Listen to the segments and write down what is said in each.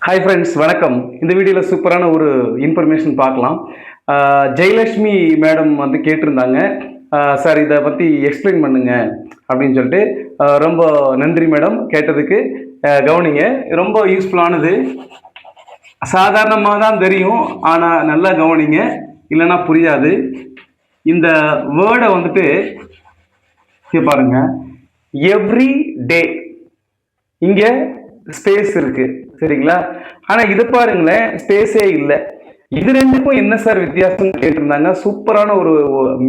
Hi friends, வணக்கம். இந்த வீடியோவில் சூப்பரான ஒரு இன்ஃபர்மேஷன் பார்க்கலாம். ஜெயலட்சுமி மேடம் வந்து கேட்டிருந்தாங்க, சார் இதை பற்றி எக்ஸ்பிளைன் பண்ணுங்க அப்படின்னு சொல்லிட்டு. ரொம்ப நன்றி மேடம் கேட்டதுக்கு. கவனிங்க, ரொம்ப யூஸ்ஃபுல்லானது. சாதாரணமாக தான் தெரியும், ஆனால் நல்லா கவனிங்க, இல்லைன்னா புரியாது. இந்த வேர்டை வந்துட்டு பாருங்க, எவ்ரி டே. இங்கே ஸ்பேஸ் இருக்கு, சரிங்களா? ஆனா இது பாருங்களேன், ஸ்பேஸே இல்லை. இது ரெண்டுக்கும் என்ன சார் வித்தியாசம் கேட்டிருந்தாங்க. சூப்பரான ஒரு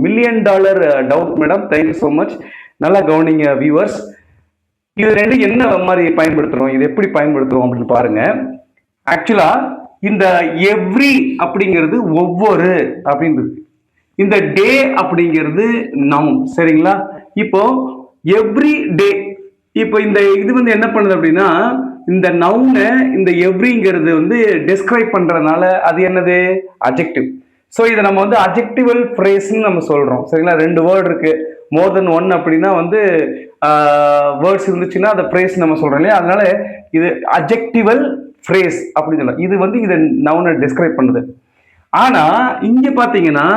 $1,000,000 doubt madam. Thank you so much. நல்லா கவனிங்க வியூவர்ஸ். இது ரெண்டு என்ன மாதிரி பயன்படுத்துறோம், இது எப்படி பயன்படுத்துறோம் அப்படின்னு பாருங்க. ஆக்சுவலா இந்த எவ்ரி அப்படிங்கிறது ஒவ்வொரு அப்படின்றது, இந்த டே அப்படிங்கிறது நவுன், சரிங்களா? இப்போ எவ்ரி டே, இப்போ இந்த இது வந்து என்ன பண்ணுது அப்படின்னா, இந்த நவுனை இந்த எவ்ரிங்கிறது வந்து டிஸ்கிரைப் பண்றதுனால அது என்னது, அட்ஜெக்டிவ். ஸோ இதை நம்ம வந்து அட்ஜெக்டிவல் ஃப்ரேஸ்ன்னு நம்ம சொல்றோம், சரிங்களா? ரெண்டு வேர்டு இருக்கு, மோர் தென் ஒன் அப்படின்னா வந்து வேர்ட்ஸ் இருந்துச்சுன்னா அந்த ஃப்ரேஸ் நம்ம சொல்றோம் இல்லையா? அதனால இது அட்ஜெக்டிவல் ஃப்ரேஸ் அப்படின்னு சொல்லலாம். இது வந்து இதை நவுனை டிஸ்கிரைப் பண்ணுது. ஆனா இங்க பாத்தீங்கன்னா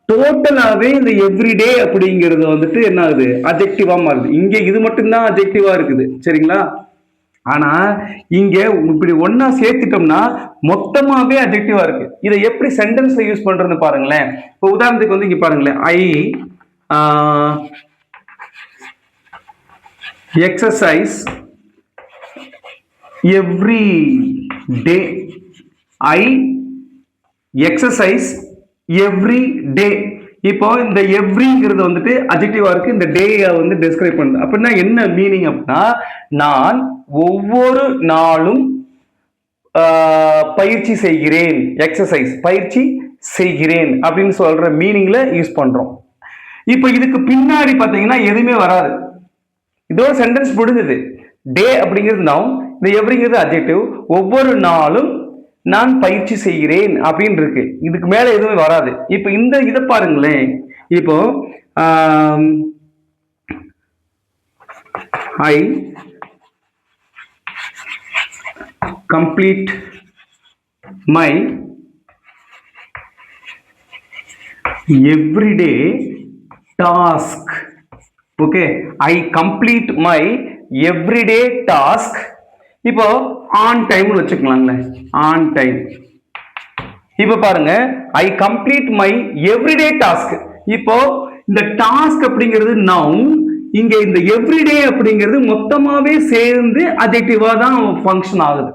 டோட்டலாவே இந்த எவ்ரிடே அப்படிங்கிறது வந்துட்டு என்ன ஆகுது, அட்ஜெக்டிவா மாறுது. இங்க இது மட்டும்தான் அட்ஜெக்டிவா இருக்குது, சரிங்களா? ஆனா இங்க இப்படி ஒன்னா சேர்த்துட்டோம்னா மொத்தமாவே அட்ஜெக்டிவா இருக்கு. இதை எப்படி சென்டென்ஸ்ல யூஸ் பண்றதுன்னு பாருங்களேன். இப்போ உதாரணத்துக்கு வந்து இங்க பாருங்களேன், ஐ எக்ஸசைஸ் எவ்ரி டே. ஐ எக்ஸசைஸ் எவ்ரி டே. இப்போ இந்த எவ்ரிங்கிறது வந்துட்டு அட்ஜெக்டிவா இருக்கு, இந்த டே வந்து டிஸ்கிரைப் பண்ணுது. அப்படின்னா என்ன மீனிங் அப்படின்னா, நான் ஒவ்வொரு நாளும் பயிற்சி செய்கிறேன், எக்ஸசைஸ் பயிற்சி செய்கிறேன் அப்படின்னு சொல்ற மீனிங்ல யூஸ் பண்றோம். இப்போ இதுக்கு பின்னாடி பாத்தீங்கன்னா எதுவுமே வராது, இதோட சென்டென்ஸ் முடிஞ்சது. டே அப்படிங்கிறது நவுன், இந்த எவ்ரிங்கிறது அட்ஜெக்டிவ். ஒவ்வொரு நாளும் நான் பயிற்சி செய்கிறேன் அப்படின்னு இருக்கு, இதுக்கு மேல எதுவுமே வராது. இப்போ இந்த இதை பாருங்களேன். இப்போ ஐ complete my everyday task. Okay, I complete my everyday task. இப்போ ஆன் டைம் வச்சுக்கலாங்களே, ஆன் டைம். இப்போ பாருங்க, ஐ கம்ப்ளீட் மை எவ்ரிடே டாஸ்க். இப்போ இந்த டாஸ்க் அப்படிங்கிறது நவுன், இங்க இந்த எவ்ரிடே அப்படிங்கிறது மொத்தமாவே சேர்ந்து அட்ஜெக்டிவா தான் ஃபங்க்ஷன் ஆகுது.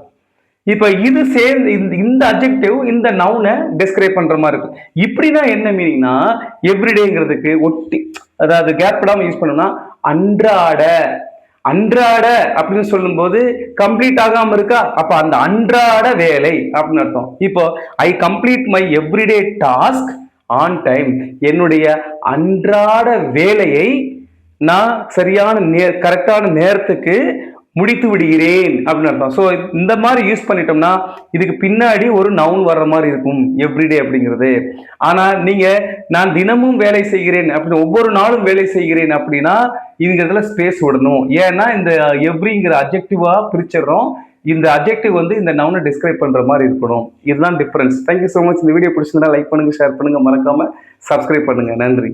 இப்ப இது சேர்ந்து இந்த அட்ஜெக்டிவ் இந்த நவுனை டிஸ்கிரைப் பண்ற மாதிரி இருக்கு. இப்படிதான் என்ன மீனிங்னா, எவ்ரிடேங்கிறதுக்கு ஒட்டி, அதாவது கேப் விடாம யூஸ் பண்ணோம்னா, அன்றாட. அன்றாட அப்படின்னு சொல்லும் போது கம்ப்ளீட் ஆகாம இருக்கா, அப்ப அந்த அன்றாட வேலை அப்படின்னு அர்த்தம். இப்போ ஐ complete my everyday task on time. என்னுடைய அன்றாட வேலையை நான் சரியான கரெக்டான நேரத்துக்கு முடித்து விடுகிறேன் அப்படின்னு அர்த்தம். ஸோ இந்த மாதிரி யூஸ் பண்ணிட்டோம்னா இதுக்கு பின்னாடி ஒரு நவுன் வர்ற மாதிரி இருக்கும், எவ்ரிடே அப்படிங்கிறது. ஆனா நீங்க நான் தினமும் வேலை செய்கிறேன் அப்படின்னு, ஒவ்வொரு நாளும் வேலை செய்கிறேன் அப்படின்னா இதுல ஸ்பேஸ் விடணும். ஏன்னா இந்த எவ்ரிங்கிற அட்ஜெக்டிவா பிரிச்சிடறோம், இந்த அட்ஜெக்டிவ் வந்து இந்த நவுனை டிஸ்கிரைப் பண்ற மாதிரி இருக்கணும். இதுதான் டிஃபரன்ஸ். Thank you so much. இந்த வீடியோ பிடிச்சிருந்தா லைக் பண்ணுங்க, ஷேர் பண்ணுங்க, மறக்காம சப்ஸ்கிரைப் பண்ணுங்க. நன்றி.